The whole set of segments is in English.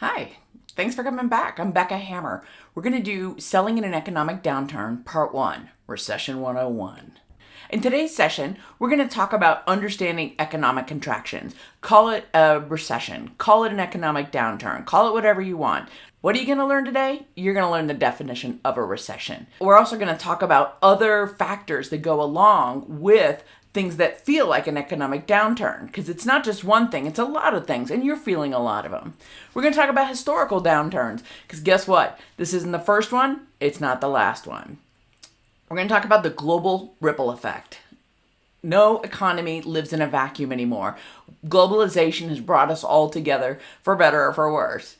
Hi, thanks for coming back. I'm Becca Hammer. We're going to do Selling in an Economic Downturn, Part 1, Recession 101. In today's session, we're going to talk about understanding economic contractions. Call it a recession, call it an economic downturn, call it whatever you want. What are you going to learn today? You're going to learn the definition of a recession. We're also going to talk about other factors that go along with things that feel like an economic downturn, because it's not just one thing, it's a lot of things, and you're feeling a lot of them. We're going to talk about historical downturns, because guess what? This isn't the first one, it's not the last one. We're going to talk about the global ripple effect. No economy lives in a vacuum anymore. Globalization has brought us all together, for better or for worse.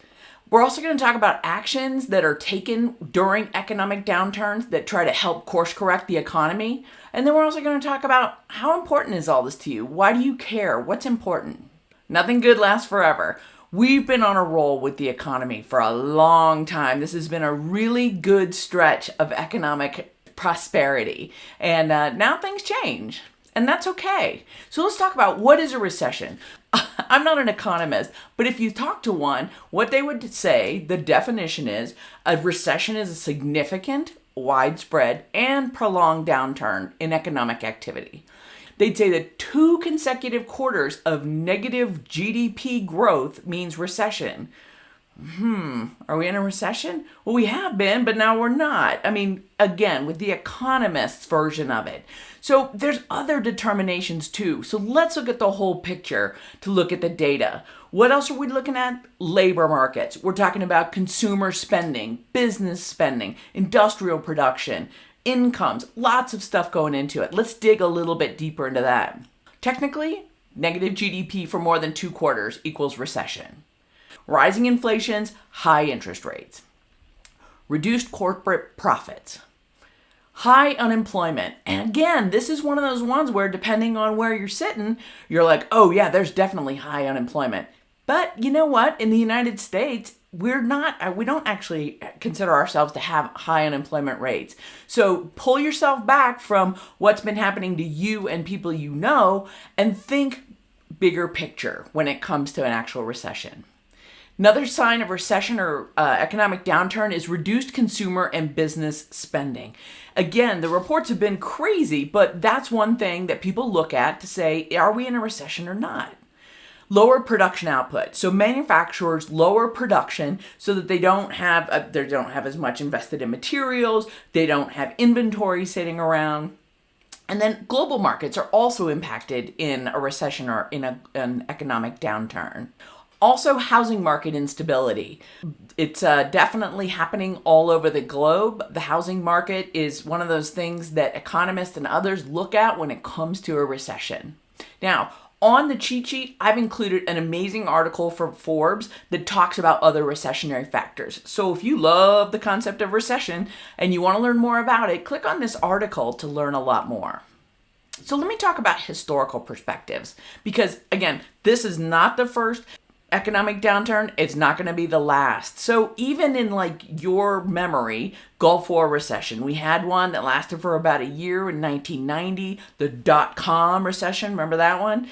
We're also going to talk about actions that are taken during economic downturns that try to help course correct the economy. And then we're also going to talk about how important is all this to you? Why do you care? What's important? Nothing good lasts forever. We've been on a roll with the economy for a long time. This has been a really good stretch of economic prosperity. And now things change. And that's okay. So let's talk about what is a recession. I'm not an economist, but if you talk to one, what they would say, the definition is, a recession is a significant, widespread, and prolonged downturn in economic activity. They'd say that 2 consecutive quarters of negative GDP growth means recession. Are we in a recession? Well, we have been, but now we're not. I mean, again, with the economist's version of it. So there's other determinations too. So let's look at the whole picture to look at the data. What else are we looking at? Labor markets. We're talking about consumer spending, business spending, industrial production, incomes, lots of stuff going into it. Let's dig a little bit deeper into that. Technically, negative GDP for more than 2 quarters equals recession. Rising inflations, high interest rates. Reduced corporate profits. High unemployment. And again, this is one of those ones where depending on where you're sitting, you're like, oh yeah, there's definitely high unemployment. But you know what? In the United States, we don't actually consider ourselves to have high unemployment rates. So pull yourself back from what's been happening to you and people you know and think bigger picture when it comes to an actual recession. Another sign of recession or economic downturn is reduced consumer and business spending. Again, the reports have been crazy, but that's one thing that people look at to say, are we in a recession or not? Lower production output. So manufacturers lower production so that they don't have as much invested in materials, they don't have inventory sitting around. And then global markets are also impacted in a recession or in an economic downturn. Also, housing market instability. It's definitely happening all over the globe. The housing market is one of those things that economists and others look at when it comes to a recession. Now, on the cheat sheet, I've included an amazing article from Forbes that talks about other recessionary factors. So if you love the concept of recession and you want to learn more about it, click on this article to learn a lot more. So let me talk about historical perspectives, because again, this is not the first economic downturn, it's not going to be the last. So even in like your memory, Gulf War recession, we had one that lasted for about a year in 1990, the dot-com recession, remember that one?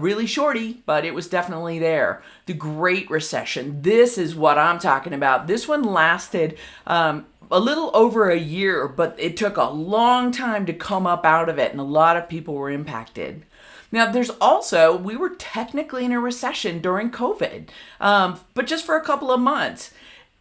Really shorty, but it was definitely there. The Great Recession, this is what I'm talking about. This one lasted a little over a year, but it took a long time to come up out of it, and a lot of people were impacted. Now, we were technically in a recession during COVID, but just for a couple of months.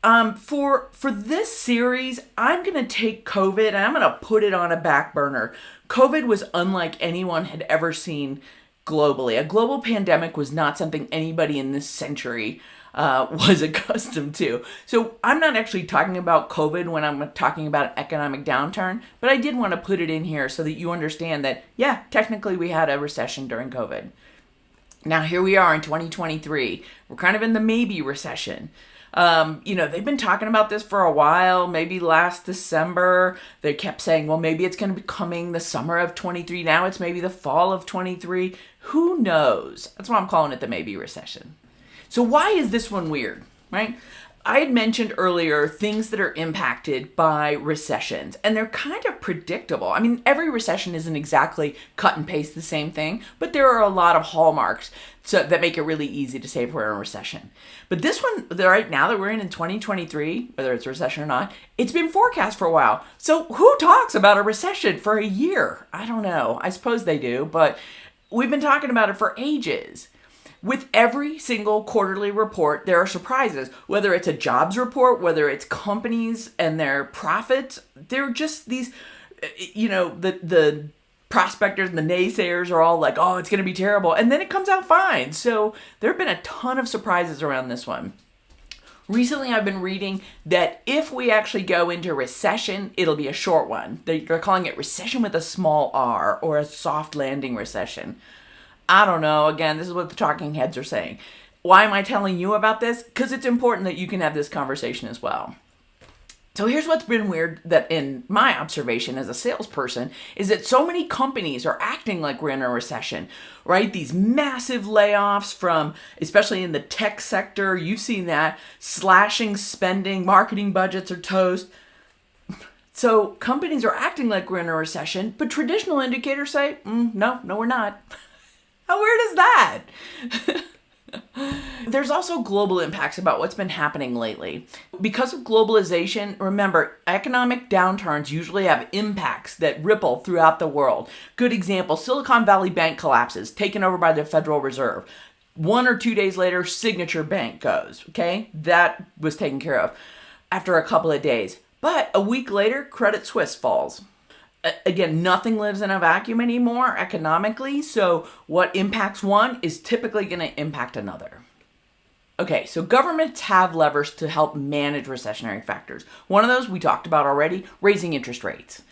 For this series, I'm going to take COVID and I'm going to put it on a back burner. COVID was unlike anyone had ever seen globally. A global pandemic was not something anybody in this century was accustomed to. So I'm not actually talking about COVID when I'm talking about economic downturn, but I did want to put it in here so that you understand that, yeah, technically we had a recession during COVID. Now here we are in 2023. We're kind of in the maybe recession. They've been talking about this for a while. Maybe last December, they kept saying, well, maybe it's going to be coming the summer of 23. Now it's maybe the fall of 23. Who knows? That's why I'm calling it the maybe recession. So why is this one weird, right? I had mentioned earlier things that are impacted by recessions, and they're kind of predictable. I mean, every recession isn't exactly cut and paste the same thing, but there are a lot of hallmarks that make it really easy to say if we're in a recession. But this one, right now that we're in 2023, whether it's a recession or not, it's been forecast for a while. So who talks about a recession for a year? I don't know. I suppose they do, but we've been talking about it for ages. With every single quarterly report, there are surprises. Whether it's a jobs report, whether it's companies and their profits, they're just these, the prospectors and the naysayers are all like, oh, it's going to be terrible. And then it comes out fine. So there have been a ton of surprises around this one. Recently, I've been reading that if we actually go into recession, it'll be a short one. They're calling it recession with a small r, or a soft landing recession. I don't know. Again, this is what the talking heads are saying. Why am I telling you about this? Because it's important that you can have this conversation as well. So here's what's been weird, that in my observation as a salesperson, is that so many companies are acting like we're in a recession, right? These massive layoffs from, especially in the tech sector, you've seen that, slashing spending, marketing budgets are toast. So companies are acting like we're in a recession, but traditional indicators say, no, we're not. How weird is that? There's also global impacts about what's been happening lately. Because of globalization, remember, economic downturns usually have impacts that ripple throughout the world. Good example, Silicon Valley Bank collapses, taken over by the Federal Reserve. 1 or 2 days later, Signature Bank goes, okay? That was taken care of after a couple of days. But a week later, Credit Suisse falls. Again, nothing lives in a vacuum anymore economically, so what impacts one is typically going to impact another. Okay, so governments have levers to help manage recessionary factors. One of those we talked about already, raising interest rates,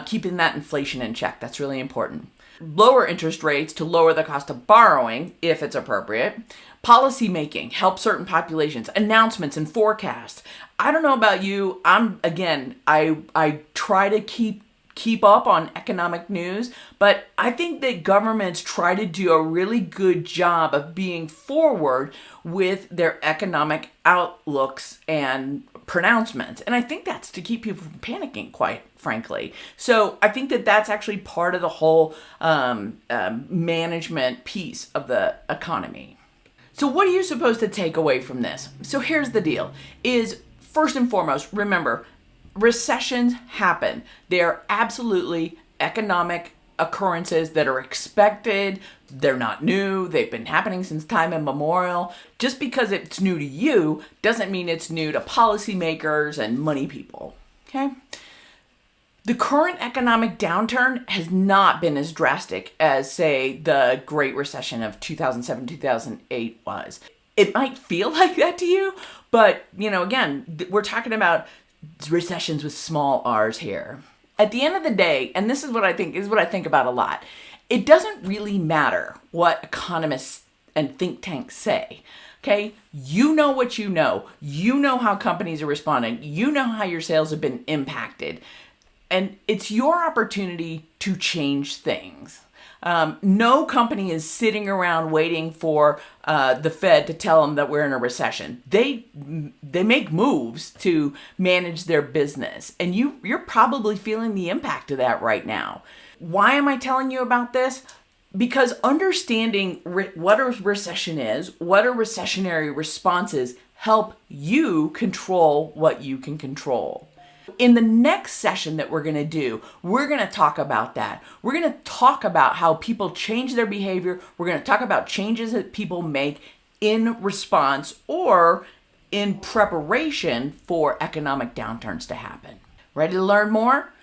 keeping that inflation in check. That's really important. Lower interest rates to lower the cost of borrowing, if it's appropriate. Policy making, help certain populations, announcements and forecasts. I don't know about you. I try to keep up on economic news, but I think that governments try to do a really good job of being forward with their economic outlooks and pronouncements. And I think that's to keep people from panicking, quite frankly. So I think that that's actually part of the whole management piece of the economy. So what are you supposed to take away from this? So here's the deal, is first and foremost, remember, recessions happen. They are absolutely economic occurrences that are expected. They're not new. They've been happening since time immemorial. Just because it's new to you doesn't mean it's new to policymakers and money people. Okay? The current economic downturn has not been as drastic as, say, the Great Recession of 2007-2008 was. It might feel like that to you, but, again, we're talking about recessions with small r's here. At the end of the day, and this is what I think about a lot, it doesn't really matter what economists and think tanks say. Okay? You know what you know. You know how companies are responding. You know how your sales have been impacted. And it's your opportunity to change things. No company is sitting around waiting for the Fed to tell them that we're in a recession. They make moves to manage their business, and you're probably feeling the impact of that right now. Why am I telling you about this? Because understanding what a recession is, what a recessionary response is, help you control what you can control. In the next session that we're going to do, we're going to talk about that. We're going to talk about how people change their behavior. We're going to talk about changes that people make in response or in preparation for economic downturns to happen. Ready to learn more?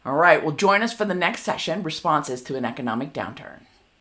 All right, well, join us for the next session, Responses to an Economic Downturn.